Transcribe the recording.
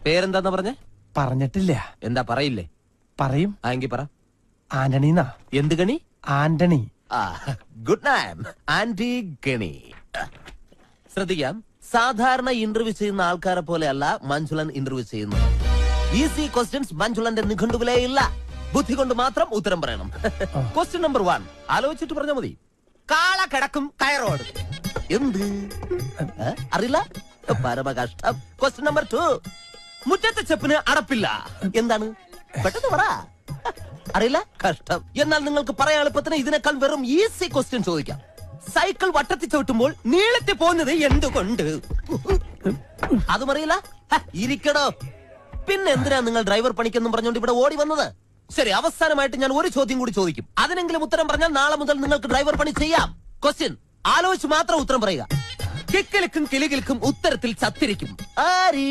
പേരെന്താന്ന് പറഞ്ഞേ? പറഞ്ഞിട്ടില്ല. എന്താ പറയില്ലേ? പറയും. എങ്കി പറ. ആന്റണിന്നാ. എന്ത് ഗണി? ആന്റണി. Good name. ആന്റി ഗണി. ശ്രദ്ധിക്കാം, സാധാരണ ഇന്റർവ്യൂ ചെയ്യുന്ന ആൾക്കാരെ പോലെയല്ല മഞ്ജുളൻ ഇന്റർവ്യൂ ചെയ്യുന്നത്. ഈസി ക്വസ്റ്റ്യൻസ് മഞ്ജുളന്റെ നിഘണ്ടുവിലേ ഇല്ല. ബുദ്ധി കൊണ്ട് മാത്രം ഉത്തരം പറയണം. ക്വസ്റ്റ്യൻ നമ്പർ 1 ആലോചിച്ചിട്ട് പറഞ്ഞാൽ മതി. കാള കിടക്കും കയറോട്. എന്ത് അറിയില്ല? പരമകഷ്ടം. ക്വസ്റ്റ്യൻ നമ്പർ 2 മുറ്റത്തെ ചെപ്പിന് അടപ്പില്ല. എന്താണ്? പെട്ടെന്ന് പറ. അറിയില്ല? കഷ്ടം. എന്നാൽ നിങ്ങൾക്ക് പറയാൻ എളുപ്പത്തിന് ഇതിനേക്കാൾ വെറും ഈസി ക്വസ്റ്റ്യൻ ചോദിക്കാം. സൈക്കിൾ വട്ടത്തിൽ ചവിട്ടുമ്പോൾ നീളത്തിൽ പോകുന്നത് എന്തുകൊണ്ട്? അതും അറിയില്ല? ഇരിക്കടോ. പിന്നെ എന്തിനാ നിങ്ങൾ ഡ്രൈവർ പണിക്കെന്നും പറഞ്ഞുകൊണ്ട് ഇവിടെ ഓടി വന്നത്? ശരി, അവസാനമായിട്ട് ഞാൻ ഒരു ചോദ്യം കൂടി ചോദിക്കും. അതിനെങ്കിലും ഉത്തരം പറഞ്ഞാൽ നാളെ മുതൽ നിങ്ങൾക്ക് ഡ്രൈവർ പണി ചെയ്യാം. ക്വസ്റ്റ്യൻ ആലോചിച്ച് മാത്രം ഉത്തരം പറയുക. കിക്കിലിക്കും കിളികിൽക്കും ഉത്തരത്തിൽ ചത്തിരിക്കും. ആര്?